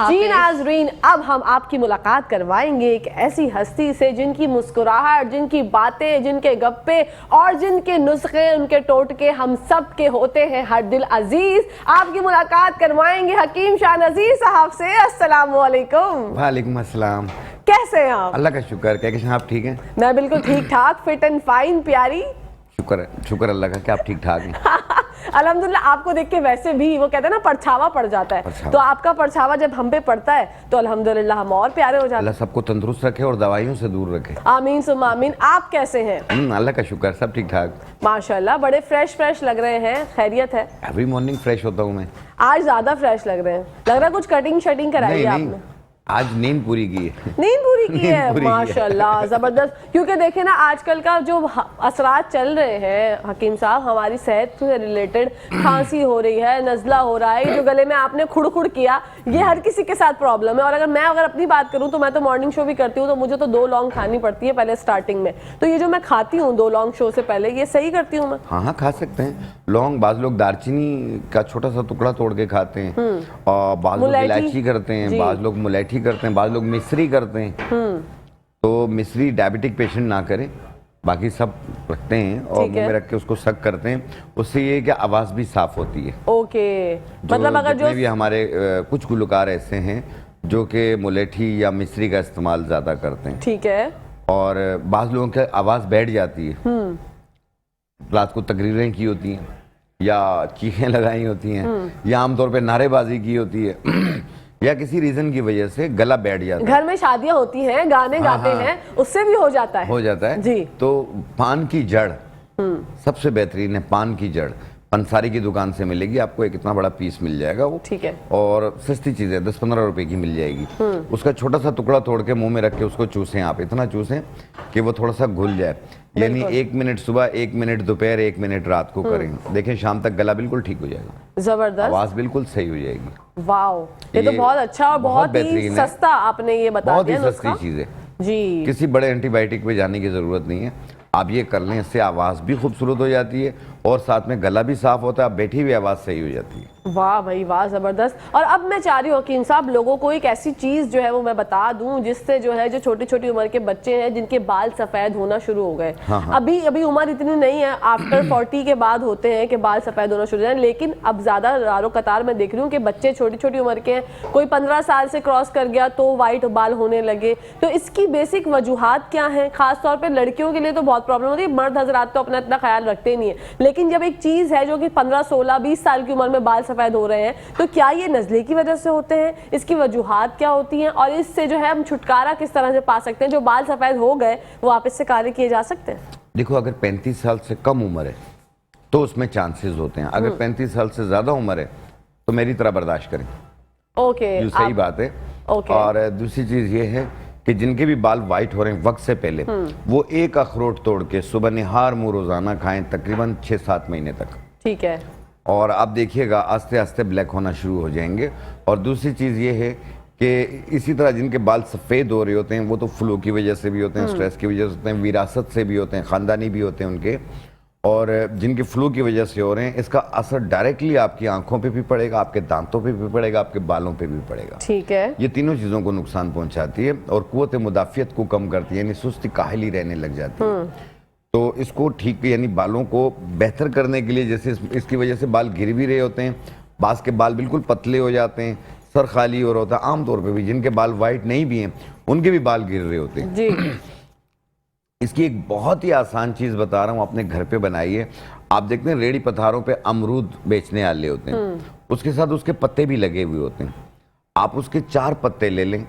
जी नाज़रीन, अब हम आपकी मुलाकात करवाएंगे एक ऐसी हस्ती से जिनकी मुस्कुराहट, जिनकी बातें, जिनके गप्पे और जिनके नुस्खे, उनके टोटके हम सब के होते हैं हर दिल अजीज। आपकी मुलाकात करवाएंगे हकीम शाह नज़ीर साहब से। अस्सलाम वालेकुम। वालेकुम अस्सलाम। कैसे हैं आप? अल्लाह का शुक्र। कैसे हैं आप? ठीक हैं? मैं बिल्कुल ठीक ठाक, फिट एंड फाइन, प्यारी। शुक्र अल्लाह का कि आप ठीक ठाक हैं। अल्हम्दुलिल्लाह। आपको देख के वैसे भी वो कहते हैं ना, परछावा पड़ जाता है, तो आपका परछावा जब हम पे पड़ता है तो अल्हम्दुलिल्लाह हम और प्यारे हो जाते हैं। अल्लाह सबको तंदुरुस्त रखे और दवाइयों से दूर रखे। आमीन सुम्मा आमीन। आप कैसे हैं? अल्लाह का शुक्र, सब ठीक ठाक माशाल्लाह। बड़े फ्रेश लग रहे हैं, खैरियत है? एवरी मॉर्निंग फ्रेश होता हूँ मैं। आज ज्यादा फ्रेश लग रहे हैं, लग रहा है कुछ कटिंग शटिंग कराई है आपने। आज नींद पूरी की है। नींद पूरी की है, माशाल्लाह, जबरदस्त। क्योंकि देखें ना, आजकल का जो असरात चल रहे हैं हकीम साहब, हमारी सेहत से रिलेटेड, खांसी हो रही है, नज़ला हो रहा है, जो गले में आपने खुड़ किया, ये हर किसी के साथ प्रॉब्लम है। और अगर अपनी बात करूं तो मैं तो मॉर्निंग शो भी करती हूँ, तो मुझे तो 2 लौंग खानी पड़ती है पहले स्टार्टिंग में। तो ये जो मैं खाती हूँ 2 लौंग शो से पहले, ये सही करती हूँ मैं? हाँ, खा सकते हैं लौंग। बाज लोग दालचीनी का छोटा सा टुकड़ा तोड़ के खाते हैं, और बाज लोग इलायची करते हैं, बाज लोग मुलैठी करते हैं, बाज लोग मिश्री करते हैं। तो मिश्री डायबिटिक पेशेंट ना करें, बाकी सब रखते हैं और मुंह में रख के उसको सक करते हैं। उससे ये कि आवाज़ भी साफ होती है। ओके, मतलब अगर जो भी हमारे कुछ गुलकार ऐसे हैं जो कि मुलेठी या मिश्री का इस्तेमाल ज़्यादा करते हैं, ठीक है, और बाज़ लोगों की आवाज़ बैठ जाती है, रात को तकरीरें की होती हैं या चीखें लगाई होती हैं या आमतौर पे नारेबाजी की होती है या किसी रीजन की वजह से गला बैठ जाता है। घर में शादियां होती हैं, गाने गाते हैं, उससे भी हो जाता है जी। तो पान की जड़ सबसे बेहतरीन है। पान की जड़ पंसारी की दुकान से मिलेगी आपको, एक इतना बड़ा पीस मिल जाएगा वो, ठीक है, और सस्ती चीज़ है, 10-15 रुपए की मिल जाएगी। उसका छोटा सा टुकड़ा तोड़ के मुंह में रख के उसको चूसें आप, इतना चूसें कि वो थोड़ा सा घुल जाए। यानी 1 मिनट सुबह, 1 मिनट दोपहर, 1 मिनट रात को करें। देखें शाम तक गला बिल्कुल ठीक हो जाएगा, जबरदस्त, आवाज़ बिल्कुल सही हो जाएगी। वाओ, ये तो बहुत अच्छा और बहुत ही सस्ता आपने ये बता दिया। बहुत ही सस्ती चीज़ है जी, किसी बड़े एंटीबायोटिक पे जाने की ज़रूरत नहीं है। आप ये कर लें, इससे आवाज़ भी खूबसूरत हो जाती है और साथ में गला भी साफ होता है, आप बैठी हुई आवाज़ सही हो जाती है। वाह भाई वाह, ज़बरदस्त। और अब मैं चाह रही हूँ हकीम साहब, लोगों को एक ऐसी चीज़ जो है वो मैं बता दूं, जिससे जो है जो छोटी छोटी उम्र के बच्चे हैं जिनके बाल सफ़ेद होना शुरू हो गए। हाँ। अभी उम्र इतनी नहीं है, आफ्टर 40 के बाद होते हैं कि बाल सफ़ेद होना शुरू हो जाए, लेकिन अब ज़्यादा रारो कतार में देख रही हूँ कि बच्चे छोटी छोटी उम्र के हैं, कोई 15 साल से क्रॉस कर गया तो वाइट बाल होने लगे। तो इसकी बेसिक वजूहात क्या हैं? खासतौर पर लड़कियों के लिए तो बहुत प्रॉब्लम होती है, मर्द हजरात तो अपना इतना ख्याल रखते ही नहीं है, लेकिन जब एक चीज़ है जो कि 15, 16, 20 साल की उम्र में बाल सफ़ेद हो रहे हैं, तो क्या ये नज़ले की वजह से होते हैं? इसकी वजूहात क्या होती हैं और इससे जो है हम छुटकारा किस तरह से पा सकते हैं? जो बाल सफ़ेद हो गए वो वापस से कार्य किए जा सकते हैं? देखो, अगर 35 साल से कम उम्र है तो उसमें चांसेस होते हैं। अगर 35 साल से ज़्यादा उम्र है तो मेरी तरह बर्दाश्त करें। ओके, जो सही बात है। और दूसरी चीज़ ये है कि जिनके भी बाल वाइट हो रहे हैं वक्त से पहले, वो एक अखरोट तोड़ के सुबह निहार मुँह रोज़ाना खाएं, तकरीबन 6-7 महीने तक। ठीक है, और आप देखिएगा आस्ते आस्ते ब्लैक होना शुरू हो जाएंगे। और दूसरी चीज़ ये है कि इसी तरह जिनके बाल सफ़ेद हो रहे होते हैं वो तो फ्लू की वजह से भी होते हैं, स्ट्रेस की वजह से होते हैं, विरासत से भी होते हैं, ख़ानदानी भी होते हैं उनके। और जिनके फ्लू की वजह से हो रहे हैं, इसका असर डायरेक्टली आपकी आंखों पे भी पड़ेगा, आपके दांतों पे भी पड़ेगा, आपके बालों पे भी पड़ेगा। ठीक है, ये तीनों चीज़ों को नुकसान पहुंचाती है और कुव्वत मुदाफ़ियत को कम करती है, यानी सुस्ती काहली रहने लग जाती है। तो इसको ठीक, यानी बालों को बेहतर करने के लिए, जैसे इसकी वजह से बाल गिर भी रहे होते हैं, बाज़ के बाल बिल्कुल पतले हो जाते हैं, सर खाली हो रहा होता है, आमतौर पे भी जिनके बाल वाइट नहीं भी हैं उनके भी बाल गिर रहे होते हैं जी। इसकी एक बहुत ही आसान चीज़ बता रहा हूँ, अपने घर पे बनाइए। आप देखते हैं रेडी पथारों पे अमरूद बेचने वाले होते हैं, उसके साथ उसके पत्ते भी लगे हुए होते हैं। आप उसके 4 पत्ते ले लें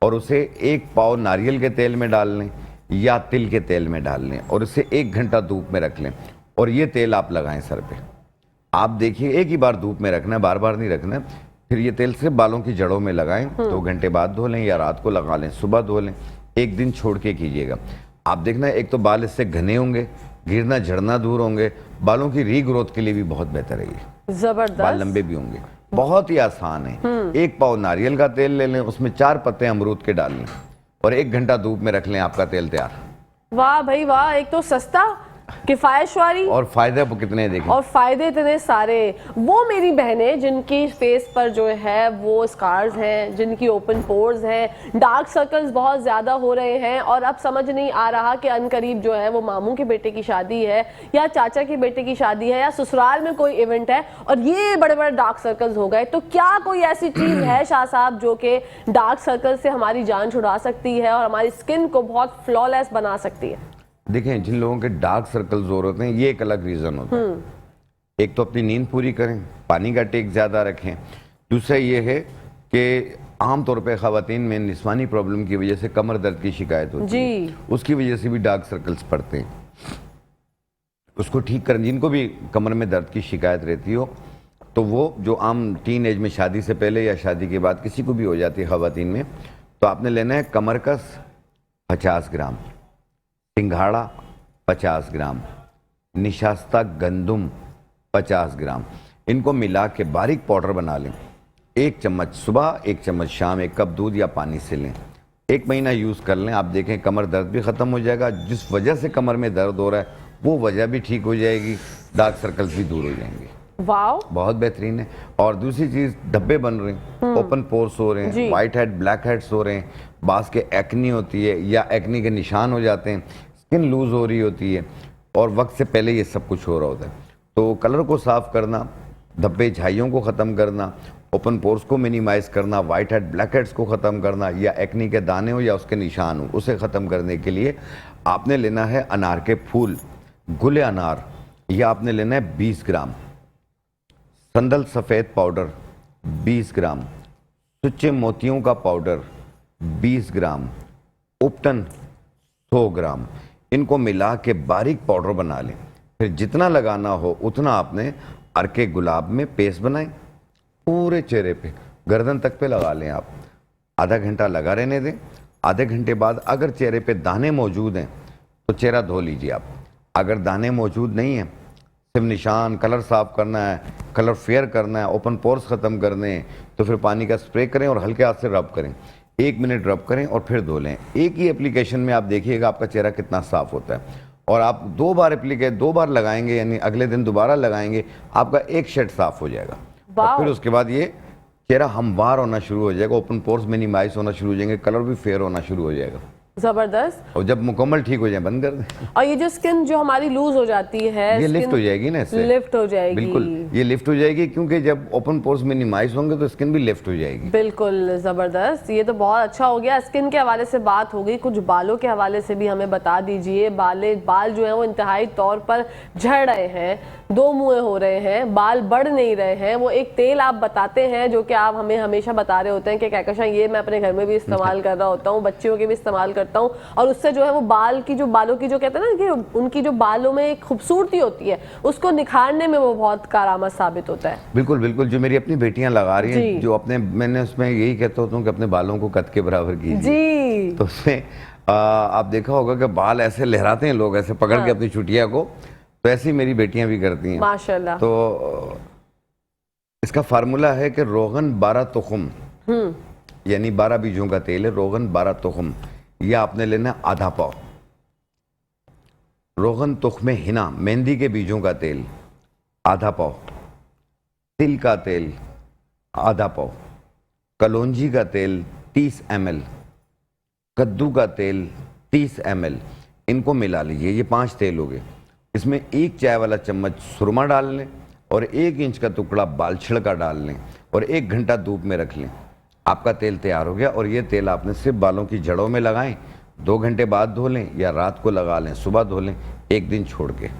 और उसे 1 पाव नारियल के तेल में डाल लें या तिल के तेल में डाल लें और इसे 1 घंटा धूप में रख लें और ये तेल आप लगाएं सर पे। आप देखिए, एक ही बार धूप में रखना है, बार बार नहीं रखना। फिर ये तेल से बालों की जड़ों में लगाएं, 2 घंटे बाद धो लें या रात को लगा लें, सुबह धो लें, 1 दिन छोड़ के कीजिएगा। आप देखना, एक तो बाल इससे घने होंगे, गिरना झड़ना दूर होंगे, बालों की रीग्रोथ के लिए भी बहुत बेहतर है ये, जबरदस्त, बाल लंबे भी होंगे। बहुत ही आसान है। 1 पाव नारियल का तेल ले लें, उसमें 4 पत्ते अमरूद के डाल लें और 1 घंटा धूप में रख लें, आपका तेल तैयार। वाह भाई वाह, एक तो सस्ता किफायतशारी और फायदे वो कितने देखें। और फायदे इतने सारे। वो मेरी बहनें जिनकी फेस पर जो है वो स्कार्स हैं, जिनकी ओपन पोर्स हैं, डार्क सर्कल्स बहुत ज़्यादा हो रहे हैं और अब समझ नहीं आ रहा कि अनकरीब जो है वो मामू के बेटे की शादी है या चाचा के बेटे की शादी है या ससुराल में कोई इवेंट है और ये बड़े बड़े डार्क सर्कल्स हो गए, तो क्या कोई ऐसी चीज़ है शाह साहब जो कि डार्क सर्कल से हमारी जान छुड़ा सकती है और हमारी स्किन को बहुत फ्लॉलेस बना सकती है? देखें, जिन लोगों के डार्क सर्कल्स हो रहे हैं ये एक अलग रीज़न होता है। एक तो अपनी नींद पूरी करें, पानी का टेक ज़्यादा रखें। दूसरा ये है कि आमतौर पे ख़वातीन में निस्वानी प्रॉब्लम की वजह से कमर दर्द की शिकायत होती है, उसकी वजह से भी डार्क सर्कल्स पड़ते हैं। उसको ठीक करें। जिनको भी कमर में दर्द की शिकायत रहती हो तो वो जो आम टीन एज में शादी से पहले या शादी के बाद किसी को भी हो जाती है ख़वातीन में, तो आपने लेना है कमरकस 50 ग्राम, सिंघाड़ा 50 ग्राम, निशास्ता गंदुम 50 ग्राम। इनको मिला के बारीक पाउडर बना लें। 1 चम्मच सुबह, 1 चम्मच शाम, 1 कप दूध या पानी से लें। 1 महीना यूज़ कर लें, आप देखें कमर दर्द भी ख़त्म हो जाएगा। जिस वजह से कमर में दर्द हो रहा है वो वजह भी ठीक हो जाएगी, डार्क सर्कल्स भी दूर हो जाएंगे। वाओ, बहुत बेहतरीन है। और दूसरी चीज़, धब्बे बन रहे हैं, ओपन पोर्स हो रहे हैं, वाइट हेड ब्लैक हेड्स हो रहे हैं, बास के एक्नी होती है या एक्नी के निशान हो जाते हैं, स्किन लूज हो रही होती है और वक्त से पहले ये सब कुछ हो रहा होता है, तो कलर को साफ करना, धब्बे झाइयों को ख़त्म करना, ओपन पोर्स को मिनिमाइज़ करना, वाइट हेड ब्लैक हेड्स को ख़त्म करना या एक्नी के दाने हो या उसके निशान हो उसे ख़त्म करने के लिए आपने लेना है अनार के फूल, गुले अनार, या आपने लेना है 20 ग्राम, संदल सफ़ेद पाउडर 20 ग्राम, सुच्चे मोतियों का पाउडर 20 ग्राम, उपटन 100 ग्राम। इनको मिला के बारीक पाउडर बना लें। फिर जितना लगाना हो उतना आपने अर्के गुलाब में पेस्ट बनाएं, पूरे चेहरे पे, गर्दन तक पे लगा लें। आप आधा घंटा लगा रहने दें। आधे घंटे बाद अगर चेहरे पे दाने मौजूद हैं तो चेहरा धो लीजिए आप। अगर दाने मौजूद नहीं हैं, सिर्फ निशान, कलर साफ करना है, कलर फेयर करना है, ओपन पोर्स ख़त्म करने हैं, तो फिर पानी का स्प्रे करें और हल्के हाथ से रब करें। 1 मिनट रब करें और फिर धो लें। एक ही एप्लीकेशन में आप देखिएगा आपका चेहरा कितना साफ होता है। और आप 2 बार लगाएंगे, यानी अगले दिन दोबारा लगाएंगे, आपका एक शेड साफ हो जाएगा। और फिर उसके बाद ये चेहरा हमवार होना शुरू हो जाएगा, ओपन पोर्स मिनिमाइज होना शुरू हो जाएंगे, कलर भी फेयर होना शुरू हो जाएगा। जबरदस्त। और जब मुकम्मल ठीक हो जाए बंद कर दें। और ये जो स्किन जो हमारी लूज हो जाती है, ये लिफ्ट हो जाएगी ना, इससे लिफ्ट हो जाएगी। बिल्कुल, ये लिफ्ट हो जाएगी क्योंकि जब ओपन पोर्स मिनिमाइज होंगे तो स्किन भी लिफ्ट हो जाएगी। बिल्कुल जबरदस्त, ये तो बहुत अच्छा हो गया। स्किन के हवाले से बात हो गई, कुछ बालों के हवाले से भी हमें बता दीजिए। बाल जो है वो इंतहाई तौर पर झड़ रहे हैं, 2 मुँह हो रहे हैं, बाल बढ़ नहीं रहे हैं। वो एक तेल आप बताते हैं जो कि आप हमें हमेशा बता रहे होते हैं कि कहकशां ये मैं अपने घर में भी इस्तेमाल कर रहा होता हूँ, बच्चियों के भी इस्तेमाल करता हूँ, और उससे जो है वो बालों की जो कहते हैं ना कि उनकी जो बालों में एक खूबसूरती होती है उसको निखारने में वो बहुत कारआमद साबित होता है। बिल्कुल बिल्कुल, जो मेरी अपनी बेटियां लगा रही हैं, जो अपने, मैंने उसमें यही कहता होता हूँ कि अपने बालों को कद के बराबर कीजिए जी। तो उसमें आप देखा होगा कि बाल ऐसे लहराते हैं लोग, ऐसे पकड़ के अपनी चुटिया को, तो ऐसे ही मेरी बेटियां भी करती हैं माशाल्लाह। तो इसका फार्मूला है कि रोगन 12 तुखम, यानी 12 बीजों का तेल है, रोगन 12 तुखम, या आपने लेना आधा पाव। रोगन तुख्मे हिना, मेहंदी के बीजों का तेल आधा पाव, तिल का तेल आधा पाव, कलौंजी का तेल 30 ml, कद्दू का तेल 30 ml। इनको मिला लीजिए, ये 5 तेल हो गए। इसमें 1 चाय वाला चम्मच सुरमा डाल लें और 1 इंच का टुकड़ा बाल छिड़का डाल लें और 1 घंटा धूप में रख लें। आपका तेल तैयार हो गया। और ये तेल आपने सिर्फ बालों की जड़ों में लगाएं, 2 घंटे बाद धो लें या रात को लगा लें, सुबह धो लें, 1 दिन छोड़ के।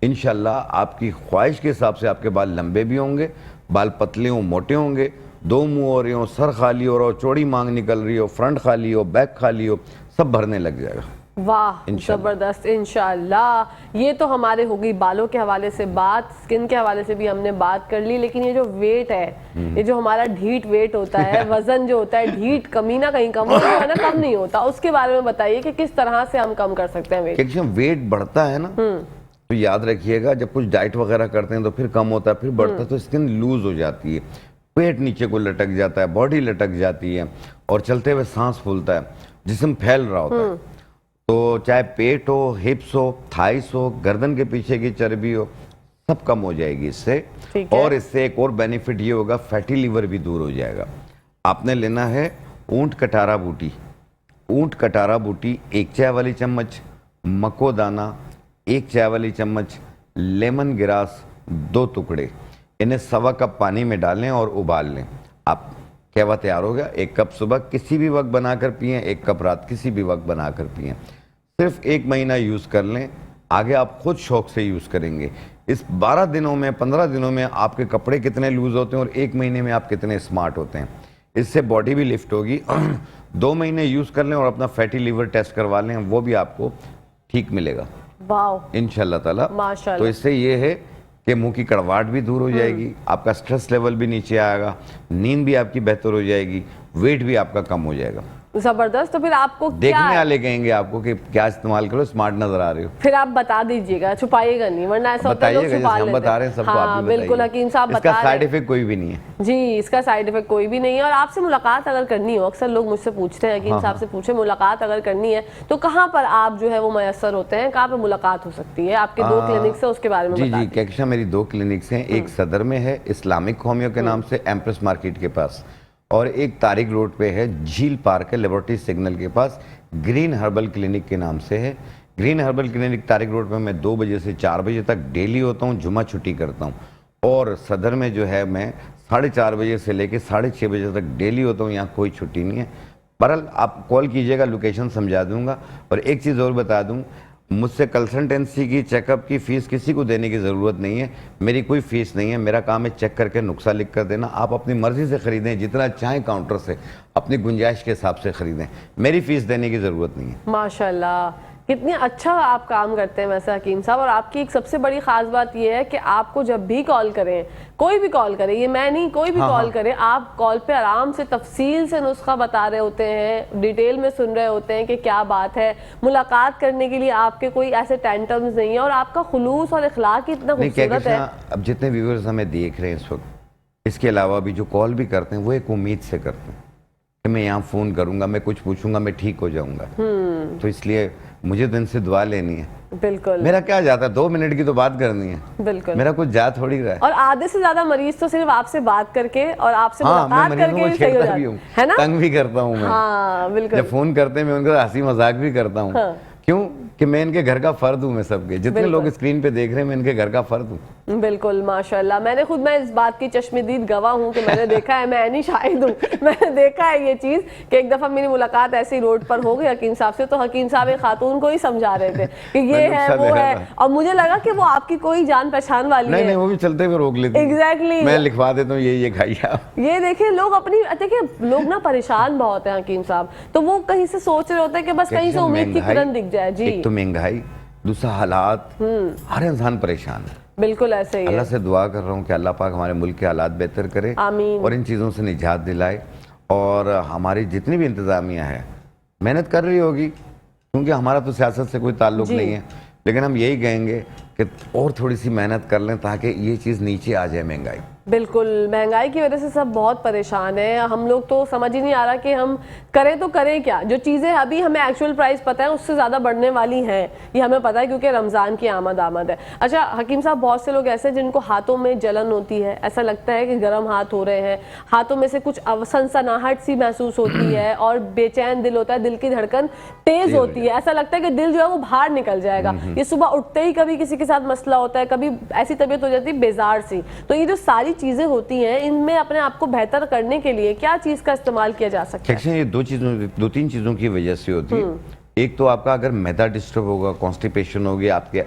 इंशाल्लाह आपकी ख्वाहिश के हिसाब से आपके बाल लंबे भी होंगे, बाल पतले हों, मोटे होंगे, 2 मुंह हो रहे हो, सर खाली हो रहा हो, चौड़ी मांग निकल रही हो, फ्रंट खाली हो, बैक खाली हो, सब भरने लग जाएगा। वाह जबरदस्त, इंशाल्लाह। ये तो हमारे हो गई बालों के हवाले से बात, स्किन के हवाले से भी हमने बात कर ली। लेकिन ये जो वेट है, ये जो हमारा ढीठ वेट होता है, वजन जो होता है ढीठ, कमी ना कहीं कम होता है ना, कम नहीं होता, उसके बारे में बताइए कि किस तरह से हम कम कर सकते हैं वेट। वेट बढ़ता है ना तो याद रखिएगा, जब कुछ डाइट वगैरह करते हैं तो फिर कम होता है, फिर बढ़ता है, तो स्किन लूज हो जाती है, पेट नीचे को लटक जाता है, बॉडी लटक जाती है और चलते हुए सांस फूलता है, जिस्म फैल रहा होता है। तो चाहे पेट हो, हिप्स हो, थाइस हो, गर्दन के पीछे की चर्बी हो, सब कम हो जाएगी इससे। ठीक है। और इससे एक और बेनिफिट ये होगा, फैटी लीवर भी दूर हो जाएगा। आपने लेना है ऊंट कटारा बूटी। ऊंट कटारा बूटी 1 चाय वाली चम्मच, मकोदाना 1 चाय वाली चम्मच, लेमन ग्रास 2 टुकड़े, इन्हें 1.25 कप पानी में डालें और उबाल लें। आप कहवा तैयार हो गया। 1 कप सुबह किसी भी वक्त बनाकर पिएं, 1 कप रात किसी भी वक्त बनाकर पिएं। सिर्फ 1 महीना यूज़ कर लें, आगे आप खुद शौक से यूज़ करेंगे। इस 12 दिनों में, 15 दिनों में आपके कपड़े कितने लूज होते हैं और 1 महीने में आप कितने स्मार्ट होते हैं। इससे बॉडी भी लिफ्ट होगी। 2 महीने यूज़ कर लें और अपना फैटी लीवर टेस्ट करवा लें, वो भी आपको ठीक मिलेगा वाह, इंशाल्लाह ताला। माशाल्लाह। तो इससे ये है कि मुंह की कड़वाहट भी दूर हो जाएगी, आपका स्ट्रेस लेवल भी नीचे आएगा, नींद भी आपकी बेहतर हो जाएगी, वेट भी आपका कम हो जाएगा। जबरदस्त। तो फिर आपको क्या देखने वाले कहेंगे आपको कि क्या इस्तेमाल करो, स्मार्ट नजर आ रहे हो। फिर आप बता दीजिएगा, छुपाइएगा नहीं, वरना ऐसा होता है लोग बताइएगा, छुपा जैसे हम लेते बता रहे हैं सबको आप हाँ भी बिल्कुल, बताइए। हकीम साहब इसका बता रहे साइड हैं। इफेक्ट कोई भी नहीं है जी, इसका साइड इफेक्ट कोई भी नहीं है। और आपसे मुलाकात अगर करनी हो, अक्सर लोग मुझसे पूछते हैं, हकीम साहब से पूछे मुलाकात अगर करनी है तो कहाँ पर आप जो है वो मैसर होते हैं, कहाँ पर मुलाकात हो सकती है? आपके 2 क्लिनिक्स है, उसके बारे में जी बता जी दीजिए। कहकशां मेरी 2 क्लिनिक्स हैं, एक सदर में है इस्लामिक होम्यो के नाम से, एम्प्रेस मार्केट के पास, और एक तारिक रोड पे है, झील पार्क है, लेबोरेटरी सिग्नल के पास, ग्रीन हर्बल क्लिनिक के नाम से है। Green herbal clinic Tariq road पे मैं 2 बजे से 4 बजे तक डेली होता हूँ, जुमा छुट्टी करता हूँ। और सदर में जो है मैं 4:30 बजे से लेकर 6:30 बजे तक डेली होता हूँ, यहाँ कोई छुट्टी नहीं है। बहरहाल आप कॉल कीजिएगा, लोकेशन समझा दूंगा। और एक चीज़ और बता दूं, मुझसे कंसल्टेंसी की, चेकअप की फीस किसी को देने की ज़रूरत नहीं है। मेरी कोई फीस नहीं है, मेरा काम है चेक करके नुक्सा लिख कर देना। आप अपनी मर्ज़ी से ख़रीदें, जितना चाहें काउंटर से, अपनी गुंजाइश के हिसाब से ख़रीदें, मेरी फ़ीस देने की ज़रूरत नहीं है। माशाल्लाह, कितनी अच्छा आप काम करते हैं वैसे हकीम साहब। और आपकी एक सबसे बड़ी खास बात यह है कि आपको जब भी कॉल करें, कोई भी कॉल करे, ये मैं नहीं, कोई भी कॉल करे, आप कॉल पे आराम से तफसील से नुस्खा बता रहे होते हैं, डिटेल में सुन रहे होते हैं कि क्या बात है। मुलाकात करने के लिए आपके कोई ऐसे टेंटम्स नहीं है, और आपका खुलूस और इखलाक इतना खूबसूरत है। अब जितने व्यूअर्स हमें देख रहे हैं इस वक्त, इसके अलावा भी जो कॉल भी करते हैं, वो एक उम्मीद से करते हैं कि मैं यहाँ फ़ोन करूँगा, मैं कुछ पूछूंगा, मैं ठीक हो जाऊँगा। तो इसलिए मुझे तो इनसे दुआ लेनी है। बिल्कुल, मेरा क्या जाता है, 2 मिनट की तो बात करनी है, बिल्कुल। मेरा कुछ जा थोड़ी रहा है। और आधे से ज्यादा मरीज तो सिर्फ आपसे बात करके और आपसे मुलाकात मैं करके ही सही हो जाते हैं, है ना? तंग भी करता हूँ मैं। हाँ बिल्कुल। जब फोन करते हैं मैं उनका हंसी मजाक भी करता हूँ। हाँ। क्यों कि मैं इनके घर का फर्द हूँ। मैं सबके जितने लोग स्क्रीन पे देख रहे हैं, मैं इनके घर का फर्द हूँ। बिल्कुल, माशाल्लाह। मैं इस बात की चश्मदीद गवाह हूँ कि मैंने देखा है, मैं नहीं शाहिद हूँ, मैंने देखा है ये चीज़ कि एक दफ़ा मेरी मुलाकात ऐसी रोड पर हो गई हकीम साहब से, तो हकीम साहब एक खातून को ही समझा रहे थे कि ये है वो है, और मुझे लगा कि वो आपकी कोई जान पहचान वाली है। नहीं, वो भी चलते हुए रोक लेते हैं। एग्जैक्टली, मैं लिखवा देता हूँ ये खाइए आप। ये देखिए लोग अपनी, देखिए लोग ना परेशान बहुत हैं हकीम साहब, तो वो कहीं से सोच रहे होते हैं कि बस कहीं से उम्मीद की किरण दिख जाए। जी, एक तो महंगाई, दूसरा हालात, हर इंसान परेशान है। बिल्कुल ऐसे ही है। अल्लाह से दुआ कर रहा हूँ कि अल्लाह पाक हमारे मुल्क के हालात बेहतर करे, आमीन। और इन चीज़ों से निजात दिलाए। और हमारी जितनी भी इंतज़ामिया है मेहनत कर रही होगी, क्योंकि हमारा तो सियासत से कोई ताल्लुक नहीं है, लेकिन हम यही कहेंगे कि और थोड़ी सी मेहनत कर लें ताकि ये चीज़ नीचे आ जाए, महंगाई। बिल्कुल, महंगाई की वजह से सब बहुत परेशान है। हम लोग तो समझ ही नहीं आ रहा कि हम करें तो करें क्या। जो चीज़ें अभी हमें एक्चुअल प्राइस पता है उससे ज़्यादा बढ़ने वाली हैं, ये हमें पता है क्योंकि रमज़ान की आमद है। अच्छा हकीम साहब, बहुत से लोग ऐसे हैं जिनको हाथों में जलन होती है, ऐसा लगता है कि गर्म हाथ हो रहे हैं, हाथों में से कुछ सनसनाहट सी महसूस होती है और बेचैन दिल होता है, दिल की धड़कन तेज़ होती है, ऐसा लगता है कि दिल जो है वो बाहर निकल जाएगा। ये सुबह उठते ही कभी किसी के साथ मसला होता है, कभी ऐसी तबीयत हो जाती है बेजार सी। तो ये जो सारी चीजें होती हैं, इनमें अपने आप को बेहतर करने के लिए क्या चीज का इस्तेमाल किया जा सकता है? ये 2-3 चीजों की वजह से होती है। एक तो आपका अगर मैदा डिस्टर्ब होगा, कॉन्स्टिपेशन होगी, आपके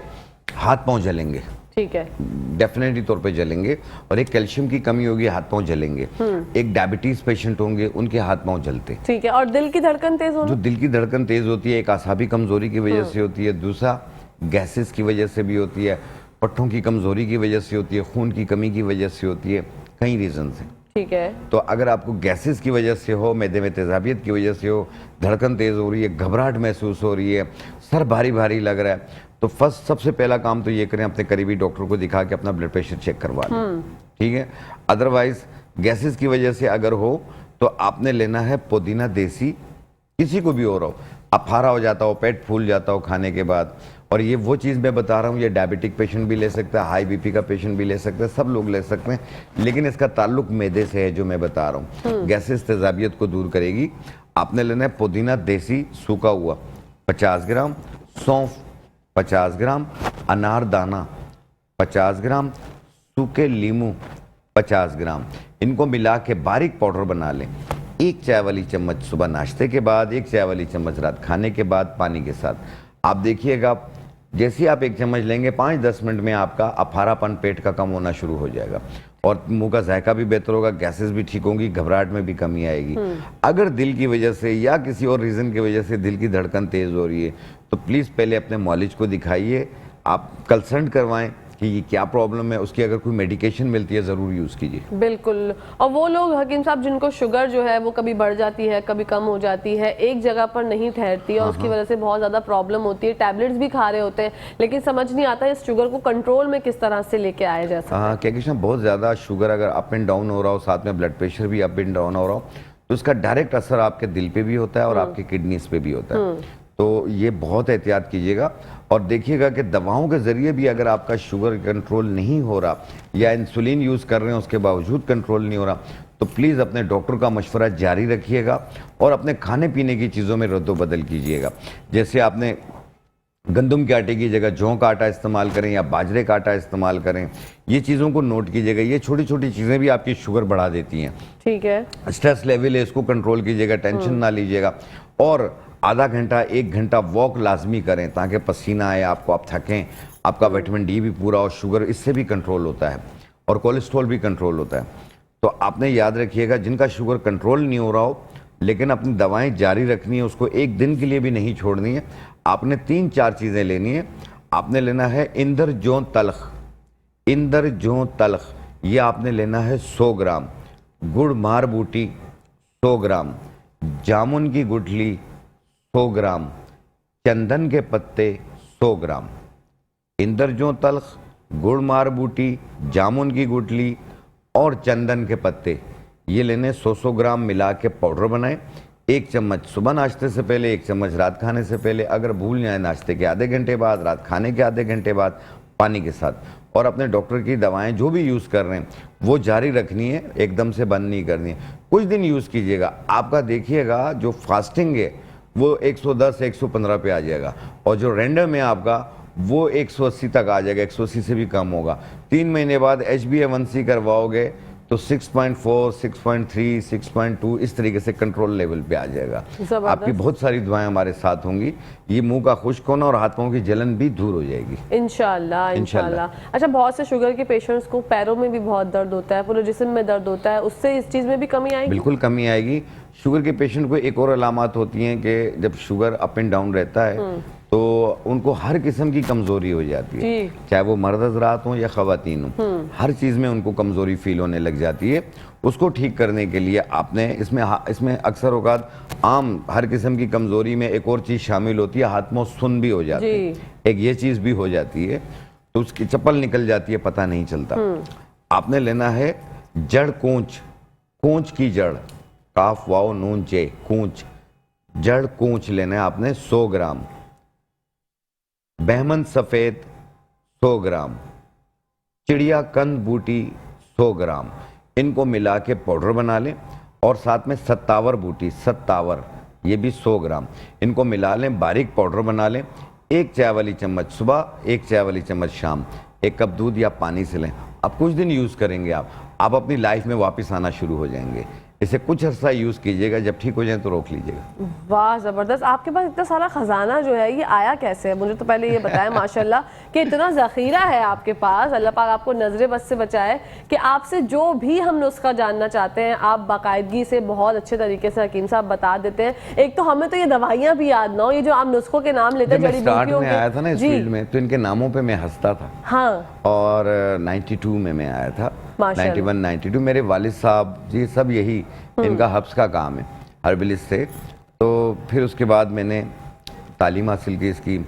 हाथ पांव जलेंगे, ठीक है, डेफिनेटली तौर पे जलेंगे। और एक कैल्शियम की कमी होगी, हाथ पांव जलेंगे। एक डायबिटीज पेशेंट होंगे, उनके हाथ पांव जलते। ठीक है। और दिल की धड़कन तेज होना? जो दिल की धड़कन तेज होती है, एक आसाबी कमजोरी की वजह से होती है, दूसरा गैसेस की वजह से भी होती है, पट्टों की कमजोरी की वजह से होती है, खून की कमी की वजह से होती है, कई रीजन से। ठीक है। तो अगर आपको गैसेस की वजह से हो, मैदे में तेजाबियत की वजह से हो, धड़कन तेज हो रही है, घबराहट महसूस हो रही है, सर भारी भारी लग रहा है, तो फर्स्ट सबसे पहला काम तो ये करें, अपने करीबी डॉक्टर को दिखा के अपना ब्लड प्रेशर चेक करवा लें। ठीक है। अदरवाइज गैसेस की वजह से अगर हो तो आपने लेना है पुदीना देसी, किसी को भी हो रहा हो, अफारा हो जाता हो, पेट फूल जाता हो खाने के बाद। और ये वो चीज़ मैं बता रहा हूँ, ये डायबिटिक पेशेंट भी ले सकता है, हाई बीपी का पेशेंट भी ले सकता है, सब लोग ले सकते हैं। लेकिन इसका ताल्लुक मैदे से है, जो मैं बता रहा हूँ। गैसेस तेजाबियत को दूर करेगी। आपने लेना है पुदीना देसी सूखा हुआ 50 ग्राम, सौंफ 50 ग्राम, अनारदाना 50 ग्राम, सूखे लीमू 50 ग्राम। इनको मिला के बारीक पाउडर बना लें। 1 चाय वाली चम्मच सुबह नाश्ते के बाद, 1 चाय वाली चम्मच रात खाने के बाद पानी के साथ। आप देखिएगा जैसे ही आप 1 चम्मच लेंगे 5-10 मिनट में आपका अफारापन पेट का कम होना शुरू हो जाएगा और मुंह का जायका भी बेहतर होगा, गैसेस भी ठीक होंगी, घबराहट में भी कमी आएगी। अगर दिल की वजह से या किसी और रीज़न की वजह से दिल की धड़कन तेज़ हो रही है तो प्लीज़ पहले अपने मौलिज को दिखाइए, आप कंसल्ट करवाएं कि ये क्या प्रॉब्लम है। उसकी अगर कोई मेडिकेशन मिलती है ज़रूर यूज़ कीजिए। बिल्कुल। और वो लोग हकीम साहब जिनको शुगर जो है वो कभी बढ़ जाती है, कभी कम हो जाती है, एक जगह पर नहीं ठहरती है और उसकी वजह से बहुत ज़्यादा प्रॉब्लम होती है, टैबलेट्स भी खा रहे होते हैं, लेकिन समझ नहीं आता इस शुगर को कंट्रोल में किस तरह से लेके आया जा सकता है। हाँ, क्या कृष्णा, बहुत ज़्यादा शुगर अगर अप एंड डाउन हो रहा हो, साथ में ब्लड प्रेशर भी अप एंड डाउन हो रहा हो, तो उसका डायरेक्ट असर आपके दिल पे भी होता है और आपके किडनीज पे भी होता है। तो ये बहुत एहतियात कीजिएगा और देखिएगा कि दवाओं के ज़रिए भी अगर आपका शुगर कंट्रोल नहीं हो रहा या इंसुलिन यूज़ कर रहे हैं उसके बावजूद कंट्रोल नहीं हो रहा, तो प्लीज़ अपने डॉक्टर का मशवरा जारी रखिएगा और अपने खाने पीने की चीज़ों में रद्दोबदल कीजिएगा। जैसे आपने गंदम के आटे की जगह जौ का आटा इस्तेमाल करें या बाजरे का आटा इस्तेमाल करें, ये चीज़ों को नोट कीजिएगा। ये छोटी छोटी चीज़ें भी आपकी शुगर बढ़ा देती हैं। ठीक है। स्ट्रेस लेवल है, इसको कंट्रोल कीजिएगा, टेंशन ना लीजिएगा और आधा घंटा 1 घंटा वॉक लाजमी करें ताकि पसीना आए आपको, आप थकें, आपका विटामिन डी भी पूरा और शुगर इससे भी कंट्रोल होता है और कोलेस्ट्रॉल भी कंट्रोल होता है। तो आपने याद रखिएगा जिनका शुगर कंट्रोल नहीं हो रहा हो लेकिन अपनी दवाएं जारी रखनी है, उसको एक दिन के लिए भी नहीं छोड़नी है। आपने 3-4 चीज़ें लेनी है। आपने लेना है इंदर जौ तलख, इंदर जौ तलख ये आपने लेना है 100 ग्राम, गुड़ मार बूटी 100 ग्राम, जामुन की गुठली 100 ग्राम, चंदन के पत्ते 100 ग्राम। इंदर जौ तलख, गुड़ मार बूटी, जामुन की गुठली और चंदन के पत्ते ये लेने 100 ग्राम मिला के पाउडर बनाएं। 1 चम्मच सुबह नाश्ते से पहले, 1 चम्मच रात खाने से पहले, अगर भूल जाए नाश्ते के आधे घंटे बाद, रात खाने के आधे घंटे बाद, पानी के साथ। और अपने डॉक्टर की दवाएं जो भी यूज़ कर रहे हैं वो जारी रखनी है, एकदम से बंद नहीं करनी है। कुछ दिन यूज़ कीजिएगा, आपका देखिएगा जो फास्टिंग है वो 110-115 पे आ जाएगा और जो रैंडम है आपका वो 180 तक आ जाएगा, 180 से भी कम होगा। 3 महीने बाद HbA1c करवाओगे तो 6.4, 6.3, 6.2 इस तरीके से कंट्रोल लेवल पे आ जाएगा। आपकी बहुत सारी दुआएं हमारे साथ होंगी। ये मुंह का खुश्क होना और हाथ पांव की जलन भी दूर हो जाएगी इंशाल्लाह। अच्छा, बहुत से शुगर के पेशेंट्स को पैरों में भी बहुत दर्द होता है, पूरे जिस्म में दर्द होता है, उससे इस चीज़ में भी कमी आएगी? बिल्कुल कमी आएगी। शुगर के पेशेंट को एक और अलामत होती हैं कि जब शुगर अप एंड डाउन रहता है तो उनको हर किस्म की कमज़ोरी हो जाती है, चाहे वो मर्द हज़रात हों या ख़वातीन हों, हर चीज़ में उनको कमज़ोरी फील होने लग जाती है। उसको ठीक करने के लिए आपने इसमें अक्सर औक़ात आम हर किस्म की कमज़ोरी में एक और चीज़ शामिल होती है, हाथ मुँह सुन भी हो जाती है, एक ये चीज़ भी हो जाती है, तो उसकी चप्पल निकल जाती है, पता नहीं चलता। आपने लेना है जड़ कूंच, कूंच की जड़, काफ वाओ नून चे, कूंच, जड़ कूंच लेना है आपने 100 ग्राम, बहमन सफ़ेद 100 ग्राम, चिड़िया कंद बूटी 100 ग्राम। इनको मिला के पाउडर बना लें और साथ में सत्तावर बूटी, सत्तावर ये भी 100 ग्राम, इनको मिला लें, बारीक पाउडर बना लें। 1 चाय वाली चम्मच सुबह, 1 चाय वाली चम्मच शाम, 1 कप दूध या पानी से लें। अब कुछ दिन यूज़ करेंगे आप अपनी लाइफ में वापस आना शुरू हो जाएंगे। इसे कुछ अर्सा यूज़ कीजिएगा, जब ठीक हो जाए तो रोक लीजिएगा। वाह, ज़बरदस्त। आपके पास इतना सारा ख़जाना जो है ये आया कैसे है? मुझे तो पहले ये बताया माशाल्लाह कि इतना ज़ख़ीरा है आपके पास। अल्लाह पाक आपको नज़रे बस से बचाए कि आपसे जो भी हम नुस्खा जानना चाहते हैं आप बाकायदगी से बहुत अच्छे तरीके से हकीम साहब बता देते हैं। एक तो हमें तो ये दवाइयाँ भी याद ना हो, ये जो आप नुस्खों के नाम लेते हैं, जड़ी बूटियों में आया था ना इस फील्ड में, तो इनके नामों पर मैं हंसता था। हाँ, और 92 में मैं आया था, 91, 92 मेरे वालिद साहब जी सब यही इनका हब्स का काम है, हर्बलिस्ट थे। तो फिर उसके बाद मैंने तालीम हासिल की, इसकी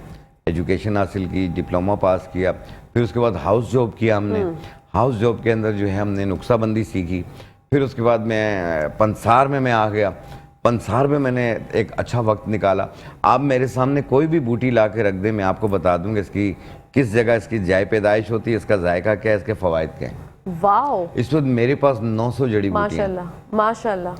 एजुकेशन हासिल की, डिप्लोमा पास किया। फिर उसके बाद हाउस जॉब किया हमने। हाउस जॉब के अंदर जो है हमने नुक्साबंदी सीखी। फिर उसके बाद मैं पंसार में मैं आ गया। पंसार में मैंने एक अच्छा वक्त निकाला। आप मेरे सामने कोई भी बूटी ला के रख दें, मैं आपको बता दूंगा इसकी किस जगह इसकी जाय पैदाइश होती है, इसका जायका क्या है, इसके फवायद क्या है। वाओ, इस वक्त मेरे पास 900 जड़ी बूटियां, माशाल्लाह माशाल्लाह,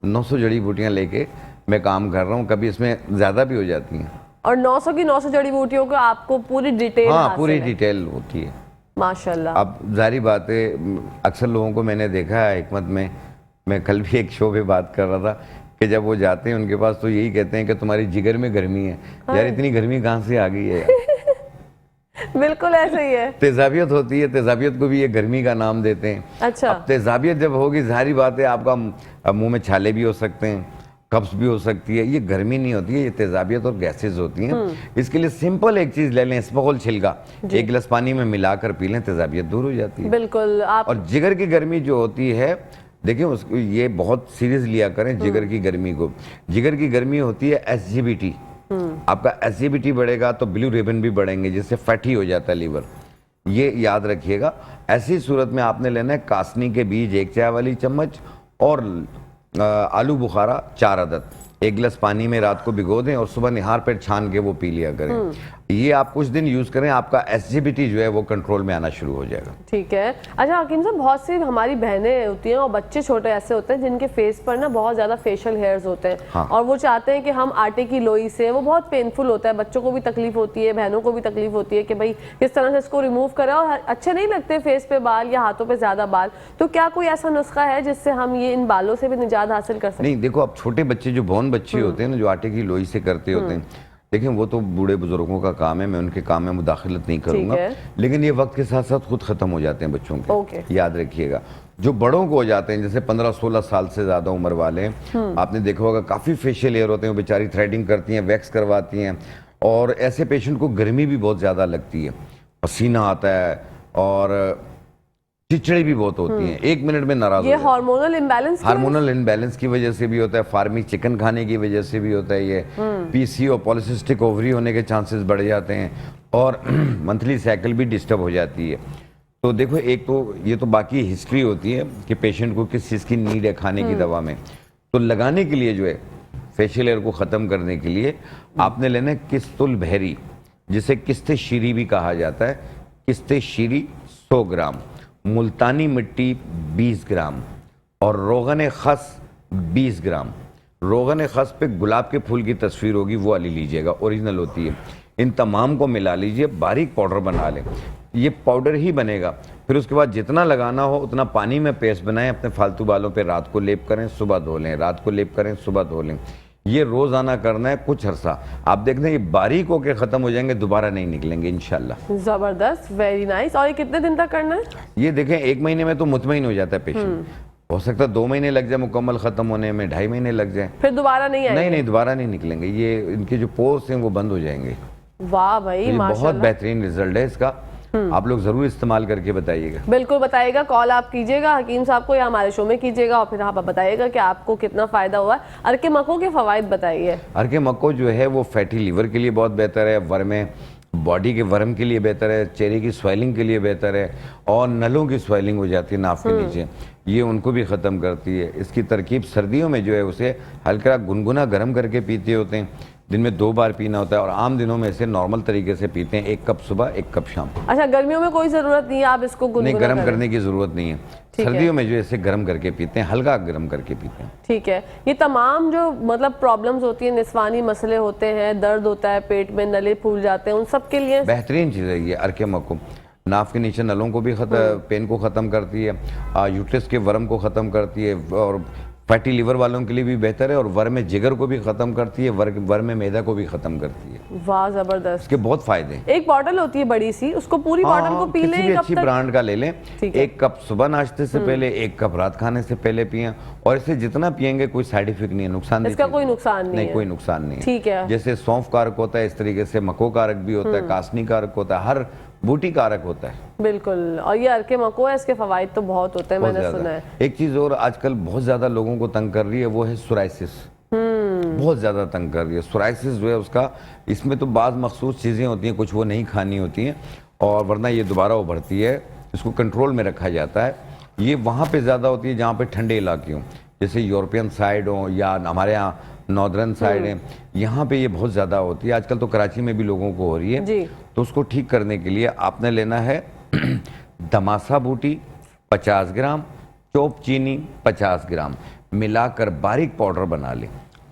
900 जड़ी बूटियां लेके मैं काम कर रहा हूँ। कभी इसमें ज्यादा भी हो जाती हैं। और 900 की 900 जड़ी बूटियों को आपको पूरी डिटेल हाँ, हासिल पूरी है। डिटेल होती है माशाल्लाह। अब जारी बात है, अक्सर लोगों को मैंने देखा है हिकमत में, मैं कल भी एक शो पे बात कर रहा था कि जब वो जाते हैं उनके पास तो यही कहते हैं कि तुम्हारी जिगर में गर्मी है। यार इतनी गर्मी कहाँ से आ गई है यार। बिल्कुल ऐसे ही है। तेजाबियत होती है, तेजाबियत को भी ये गर्मी का नाम देते हैं। अच्छा। अब तेजाबियत जब होगी जाहिर बात है आपका मुंह में छाले भी हो सकते हैं, कब्ज भी हो सकती है। ये गर्मी नहीं होती है, ये तेजाबियत और गैसेज होती हैं। इसके लिए सिंपल एक चीज ले लें, स्पोल छिलका, एक गिलास पानी में मिलाकर पी लें, तेजाबियत दूर हो जाती है। बिल्कुल। आप और जिगर की गर्मी जो होती है, देखिए उसको ये बहुत सीरियस लिया करें जिगर की गर्मी को। जिगर की गर्मी होती है SGBT। आपका SGBT बढ़ेगा तो ब्लू रिबन भी बढ़ेंगे, जिससे फैटी हो जाता है लीवर। ये याद रखिएगा। ऐसी सूरत में आपने लेना है कासनी के बीज 1 चाय वाली चम्मच और आलू बुखारा 4 अदद, 1 गिलास पानी में रात को भिगो दें और सुबह निहार पेट छान के वो पी लिया करें। ये आप कुछ दिन यूज करें, आपका SGBT जो है वो कंट्रोल में आना शुरू हो जाएगा। ठीक है। अच्छा हकीम साहब, बहुत सी हमारी बहनें होती हैं और बच्चे छोटे ऐसे होते हैं जिनके फेस पर ना बहुत ज्यादा फेशियल हेयर्स होते हैं। हाँ। और वो चाहते हैं कि हम आटे की लोई से, वो बहुत पेनफुल होता है, बच्चों को भी तकलीफ होती है, बहनों को भी तकलीफ होती है कि भाई किस तरह से इसको रिमूव करें, और अच्छे नहीं लगते फेस पे बाल या हाथों पे ज्यादा बाल। तो क्या कोई ऐसा नुस्खा है जिससे हम ये इन बालों से भी निजात हासिल कर सकते हैं? नहीं, देखो अब छोटे बच्चे जो बॉर्न बच्चे होते हैं ना, जो आटे की लोई से करते होते हैं, देखिए वो तो बूढ़े बुजुर्गों का काम है, मैं उनके काम में मुदाखलत नहीं करूंगा। लेकिन ये वक्त के साथ साथ खुद खत्म हो जाते हैं बच्चों के। याद रखिएगा, जो बड़ों को हो जाते हैं, जैसे 15-16 साल से ज्यादा उम्र वाले हैं, आपने देखा होगा काफी फेशियल हेयर होते हैं, वो बेचारी थ्रेडिंग करती हैं, वैक्स करवाती हैं, और ऐसे पेशेंट को गर्मी भी बहुत ज्यादा लगती है, पसीना आता है और चिड़चिड़ी भी बहुत होती हैं, 1 मिनट में नाराज हो ये जाते हैं। हार्मोनल इम्बैलेंस की वजह से भी होता है, फार्मी चिकन खाने की वजह से भी होता है, ये PC और पॉलिसिस्टिक ओवरी होने के चांसेस बढ़ जाते हैं, और मंथली साइकिल भी डिस्टर्ब हो जाती है। तो देखो, एक तो ये तो बाकी हिस्ट्री होती है कि पेशेंट को किस चीज़ की नीड है खाने की दवा में। तो लगाने के लिए जो है फेशियल हेयर को ख़त्म करने के लिए आपने लेना है किस्तुल बहरी, जिसे किस्ते शीरी भी कहा जाता है। किस्ते शीरी 100 ग्राम, मुल्तानी मिट्टी 20 ग्राम और रोगन खस 20 ग्राम। रोगन खस पे गुलाब के फूल की तस्वीर होगी, वो वाली लीजिएगा, ओरिजिनल होती है। इन तमाम को मिला लीजिए, बारीक पाउडर बना लें। ये पाउडर ही बनेगा। फिर उसके बाद जितना लगाना हो उतना पानी में पेस्ट बनाएं, अपने फालतू बालों पे रात को लेप करें, सुबह धो लें, रात को लेप करें, सुबह धो लें। ये रोजाना करना है कुछ अरसा, आप देखना ये बारीक होके खत्म हो जाएंगे, दोबारा नहीं निकलेंगे इंशाल्लाह। जबरदस्त, वेरी नाइस। और ये कितने दिन तक करना है? ये देखें 1 महीने में तो मुतमईन हो जाता है पेशेंट। हो सकता है 2 महीने लग जाए मुकम्मल खत्म होने में, 2.5 महीने लग जाए, फिर दोबारा नहीं आएंगे? नहीं, दोबारा नहीं निकलेंगे। ये इनके जो पोर्स हैं वो बंद हो जाएंगे। वाह भाई, ये बहुत माशाल्लाह। बेहतरीन रिजल्ट है इसका। आप लोग जरूर इस्तेमाल करके बताइएगा। बिल्कुल बताइएगा, कॉल आप कीजिएगा हकीम साहब को या हमारे शो में कीजिएगा, और फिर आप बताइएगा कि आपको कितना फायदा हुआ है। अरके मक्को के फवाइद बताइए। अरके मक्को जो है वो फैटी लीवर के लिए बहुत बेहतर है, वर्म बॉडी के वर्म के लिए बेहतर है, चेहरे की स्वेलिंग के लिए बेहतर है, और नलों की स्वेलिंग हो जाती है नाक के नीचे, ये उनको भी ख़त्म करती है। इसकी तरकीब सर्दियों में जो है उसे हल्का गुनगुना गर्म करके पीते होते हैं, दिन में 2 बार पीना होता है, और आम दिनों में इसे नॉर्मल तरीके से पीते हैं, 1 कप सुबह 1 कप शाम। अच्छा, गर्मियों में कोई जरूरत नहीं है आप इसको नहीं, गुनगुना गर्म करने की जरूरत नहीं है। सर्दियों में जो इसे गर्म करके पीते हैं, हल्का गर्म करके पीते हैं। ठीक है। ये तमाम जो मतलब प्रॉब्लम्स होती है, निस्वानी मसले होते हैं, दर्द होता है पेट में, नले फूल जाते हैं, उन सब के लिए बेहतरीन चीज़ है ये अरके मक्को। नाफ के नीचे नलों को भी पेन को ख़त्म करती है, यूट्रस के वर्म को ख़त्म करती है, और फैटी लीवर वालों के लिए भी बेहतर है, और वर्म जिगर को भी ख़त्म करती है, वर्म मैदा को भी ख़त्म करती है। वाह, जबरदस्त। इसके बहुत फायदे हैं। एक बॉटल होती है बड़ी सी, उसको पूरी बॉटल को पी लें? किसी भी अच्छी ब्रांड का ले लें। ठीक है। 1 कप सुबह नाश्ते से पहले, 1 कप रात खाने से पहले पिएं, और इसे जितना पिएंगे कोई साइड इफेक्ट नहीं है, नुकसान इसका कोई नुकसान नहीं है? कोई नुकसान नहीं है। ठीक है। जैसे सौंफ कारक होता है, इस तरीके से मक्को कारक भी होता है, कासनी कारक होता है, हर बूटी कारक होता है। बिल्कुल। और ये अरके मक्को है, इसके फवाइद तो बहुत होते हैं, मैंने सुना है। एक चीज और आजकल बहुत ज्यादा लोगों को तंग कर रही है, वो है सोराइसिस। बहुत ज्यादा तंग कर रही है सोराइसिस जो है उसका। इसमें तो बाज़ मखसूस चीजें होती हैं, कुछ वो नहीं खानी होती हैं, और वरना ये दोबारा उभरती है। इसको कंट्रोल में रखा जाता है। ये वहाँ पे ज्यादा होती है जहाँ पे ठंडे इलाके हों। जैसे यूरोपियन साइड हो या हमारे यहाँ नॉर्दर्न साइड है, यहाँ पे ये बहुत ज़्यादा होती है। आजकल तो कराची में भी लोगों को हो रही है। जी। तो उसको ठीक करने के लिए आपने लेना है दमासा बूटी 50 ग्राम, चोप चीनी 50 ग्राम, मिलाकर बारीक पाउडर बना लें।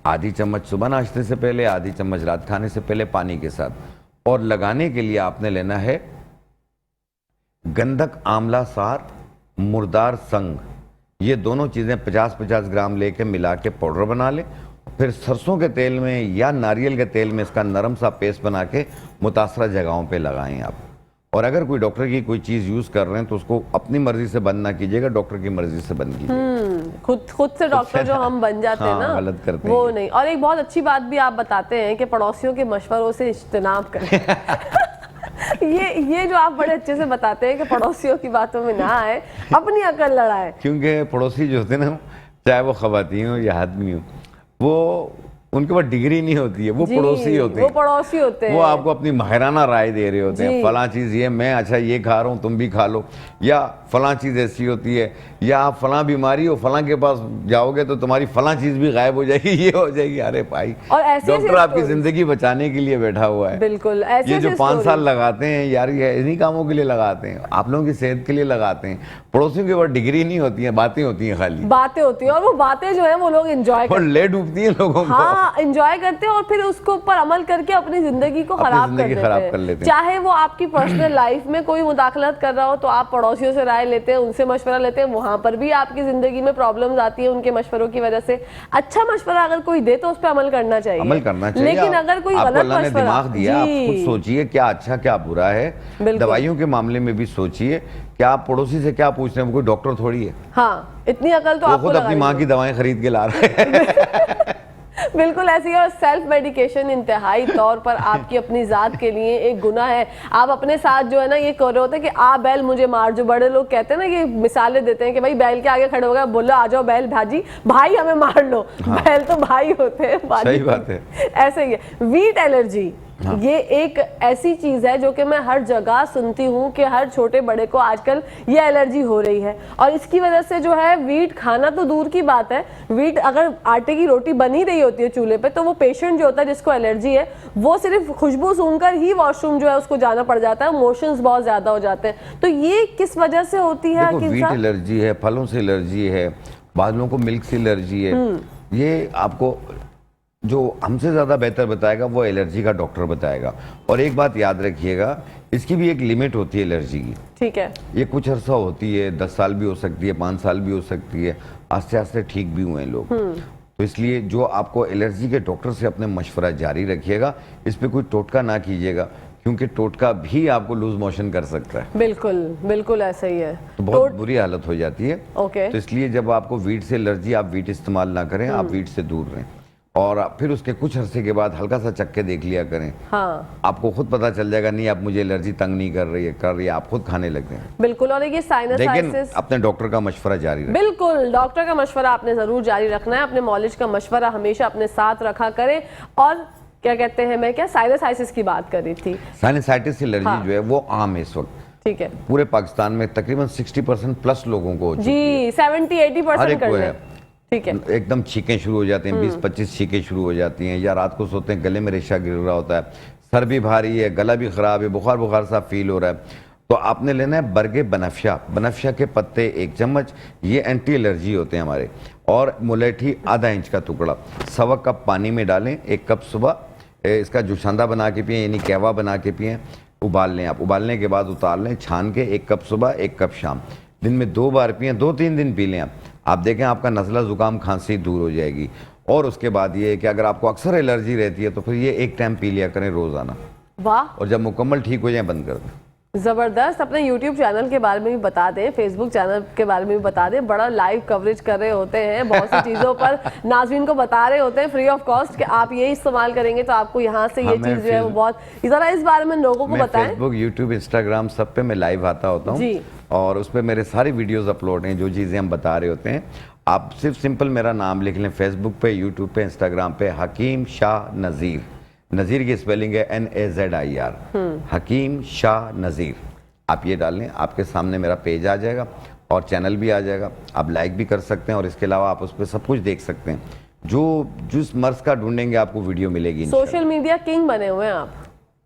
आधी चम्मच सुबह नाश्ते से पहले, आधी चम्मच रात खाने से पहले पानी के साथ। और लगाने के लिए आपने लेना है गंधक आंवला सार, मुर्दार संग, ये दोनों चीज़ें 50-50 ग्राम लेके मिला के पाउडर बना लें। फिर सरसों के तेल में या नारियल के तेल में इसका नरम सा पेस्ट बना के मुतासरा जगहों पे लगाएं आप। और अगर कोई डॉक्टर की कोई चीज़ यूज़ कर रहे हैं तो उसको अपनी मर्जी से बंद ना कीजिएगा, डॉक्टर की मर्जी से बंद कीजिएगा। खुद से डॉक्टर जो हम बन जाते हैं ना, गलत करते वो हैं। नहीं। और एक बहुत अच्छी बात भी आप बताते हैं कि पड़ोसियों के मशवरों से इज्तिनाब करें। ये जो आप बड़े अच्छे से बताते हैं कि पड़ोसियों की बातों में ना आए, अपनी अकल लड़ाए। क्योंकि पड़ोसी जो होते हैं ना, चाहे वो खवातीन हो या आदमी हो, वो उनके पास डिग्री नहीं होती है, वो पड़ोसी होते हैं। वो पड़ोसी होते हैं, वो आपको अपनी माहिराना राय दे रहे होते हैं। फलां चीज़ ये मैं अच्छा ये खा रहा हूँ, तुम भी खा लो, या फलां चीज़ ऐसी होती है, या आप फलां बीमारी हो, फलां के पास जाओगे तो तुम्हारी फलां चीज़ भी गायब हो जाएगी, ये हो जाएगी। अरे भाई, और ऐसे डॉक्टर आपकी जिंदगी बचाने के लिए बैठा हुआ है। बिल्कुल ऐसे ये जो 5 साल लगाते हैं यार, ये इन्हीं कामों के लिए लगाते हैं, आप लोगों की सेहत के लिए लगाते हैं। पड़ोसियों के पास डिग्री नहीं होती है, बातें होती हैं, खाली बातें होती हैं। और वो बातें जो है वो लोग एंजॉय और ले डूबती हैं लोगों को। हाँ, एंजॉय करते हैं और फिर उसके ऊपर अमल करके अपनी जिंदगी को खराब कर लेते हैं। चाहे वो आपकी पर्सनल लाइफ में कोई मुदाखलत कर रहा हो तो आप पड़ोसियों से राय लेते हैं, उनसे मशवरा लेते हैं, वहां पर भी आपकी जिंदगी में प्रॉब्लम्स आती है उनके मशवरों की वजह से। अच्छा मशवरा अगर कोई दे तो उस पर अमल करना चाहिए, लेकिन अगर कोई गलत मशवरा, दिमाग दिया, आप खुद सोचिए क्या अच्छा क्या बुरा है। दवाइयों के मामले में भी सोचिए, क्या आप पड़ोसी से क्या पूछ रहे हैं, कोई डॉक्टर थोड़ी है। हाँ, इतनी अकल तो आपको खुद अपनी माँ की दवाएं खरीद के ला रहे हैं। बिल्कुल ऐसी है। और सेल्फ मेडिकेशन इंतहाई तौर पर आपकी अपनी जात के लिए एक गुनाह है। आप अपने साथ जो है ना ये कर रहे होते हैं कि आ बैल मुझे मार, जो बड़े लोग कहते हैं ना, ये मिसालें देते हैं कि भाई बैल के आगे खड़े हो गए, बोलो आ जाओ बैल भाजी, भाई हमें मार लो। हाँ। बैल तो भाई होते हैं। सही बात है। ऐसे ही है। वीट एलर्जी, हाँ। ये एक ऐसी चीज है जो कि मैं हर जगह सुनती हूँ कि हर छोटे बड़े को आजकल ये एलर्जी हो रही है। और इसकी वजह से जो है वीट खाना तो दूर की बात है, वीट अगर आटे की रोटी बन ही रही होती है चूल्हे पे तो वो पेशेंट जो होता है जिसको एलर्जी है वो सिर्फ खुशबू सूंघकर ही वॉशरूम जो है उसको जाना पड़ जाता है, मोशंस बहुत ज्यादा हो जाते हैं। तो ये किस वजह से होती है? वीट एलर्जी है, फलों से एलर्जी है, बाद लोगों को मिल्क से एलर्जी है। ये आपको जो हमसे ज़्यादा बेहतर बताएगा वो एलर्जी का डॉक्टर बताएगा। और एक बात याद रखिएगा, इसकी भी एक लिमिट होती है एलर्जी की। ठीक है, ये कुछ अरसा होती है, 10 साल भी हो सकती है, 5 साल भी हो सकती है, आस्ते आस्ते ठीक भी हुए हैं लोग। तो इसलिए जो आपको एलर्जी के डॉक्टर से अपने मशवरा जारी रखिएगा, इस पर कोई टोटका ना कीजिएगा, क्योंकि टोटका भी आपको लूज मोशन कर सकता है। बिल्कुल बिल्कुल ऐसा ही है, तो बहुत बुरी हालत हो जाती है। ओके। तो इसलिए जब आपको वीट से एलर्जी, आप वीट इस्तेमाल ना करें, आप वीट से दूर रहें। और फिर उसके कुछ अरसे के बाद हल्का सा चक्के देख लिया करें। हाँ। आपको खुद पता चल जाएगा, नहीं आप मुझे एलर्जी तंग नहीं कर रही है, आप खुद खाने लग गए। बिल्कुल। और ये साइनसाइटिस, लेकिन अपने डॉक्टर का मशवरा जारी रखें। बिल्कुल, डॉक्टर का मशवरा आपने जरूर जारी रखना है, अपने मॉलिज का मशवरा हमेशा अपने साथ रखा करें। और क्या कहते हैं, मैं क्या साइनसाइटिस की बात कर रही थी, साइनसाइटिस एलर्जी जो है वो आम है इस वक्त। ठीक है, पूरे पाकिस्तान में तकरीबन 60% प्लस लोगों को जी, 70-80% कर है। ठीक है, एकदम छींकें शुरू हो जाती हैं, 20-25 छींकें शुरू हो जाती हैं, या रात को सोते हैं गले में रेशा गिर रहा होता है, सर भी भारी है, गला भी खराब है, बुखार सा फील हो रहा है, तो आपने लेना है बरगे बनफ्शा के पत्ते 1 चम्मच, ये एंटी एलर्जी होते हैं हमारे। और मुलेठी आधा इंच का टुकड़ा, 1.25 कप पानी में डालें, 1 कप सुबह इसका जुशांदा बना के पिएं, यानी कहवा बना के पिएं, उबाल लें आप, उबालने के बाद उतार लें, छान के 1 कप सुबह 1 कप शाम, दिन में 2 बार पिएं, 2-3 दिन पी लें आप देखें आपका नज़ला ज़ुकाम खांसी दूर हो जाएगी। और उसके बाद ये कि अगर आपको अक्सर एलर्जी रहती है तो फिर ये 1 टाइम पी लिया करें रोज़ाना। वाह। और जब मुकम्मल ठीक हो जाए बंद कर दें। जबरदस्त। अपने YouTube चैनल के बारे में भी बता दें, Facebook चैनल के बारे में भी बता दें, बड़ा लाइव कवरेज कर रहे होते हैं, बहुत सी चीज़ों पर नाज़रीन को बता रहे होते हैं फ्री ऑफ कॉस्ट कि आप ये इस्तेमाल करेंगे तो आपको यहाँ से ये चीज़ जो है वो बहुत, ज़रा इस बारे में लोगों को बताएं। फेसबुक, यूट्यूब, इंस्टाग्राम सब पे मैं लाइव आता होता हूँ और उस पर मेरे सारी वीडियोज़ अपलोड हैं, जो चीज़ें हम बता रहे होते हैं। आप सिर्फ सिंपल मेरा नाम लिख लें, फेसबुक पे, यूट्यूब पे, इंस्टाग्राम पे, हकीम शाह नज़ीर, नज़ीर की स्पेलिंग है NAZIR, हकीम शाह नज़ीर, आप ये डाल लें, आपके सामने मेरा पेज आ जाएगा। और चैनल भी आ जाएगा, आप लाइक भी कर सकते हैं और इसके अलावा आप उस पर सब कुछ देख सकते हैं। जो जिस मर्ज का ढूंढेंगे आपको वीडियो मिलेगी इंशाल्लाह। सोशल मीडिया किंग बने हुए हैं आप,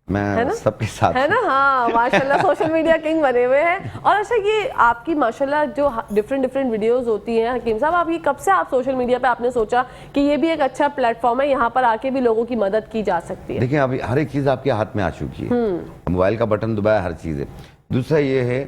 है ना? मैं सबके साथ है ना? हाँ, माशाल्लाह सोशल मीडिया किंग बने हुए हैं। और अच्छा, ये आपकी माशाल्लाह जो डिफरेंट वीडियोस होती हैं, हकीम साहब आप ये कब से आप सोशल मीडिया पे आपने सोचा कि ये भी एक अच्छा प्लेटफॉर्म है, यहाँ पर आके भी लोगों की मदद की जा सकती है? देखिए अभी हर एक चीज़ आपके हाथ में आ चुकी है, मोबाइल का बटन दबाया हर चीज़ है। दूसरा ये है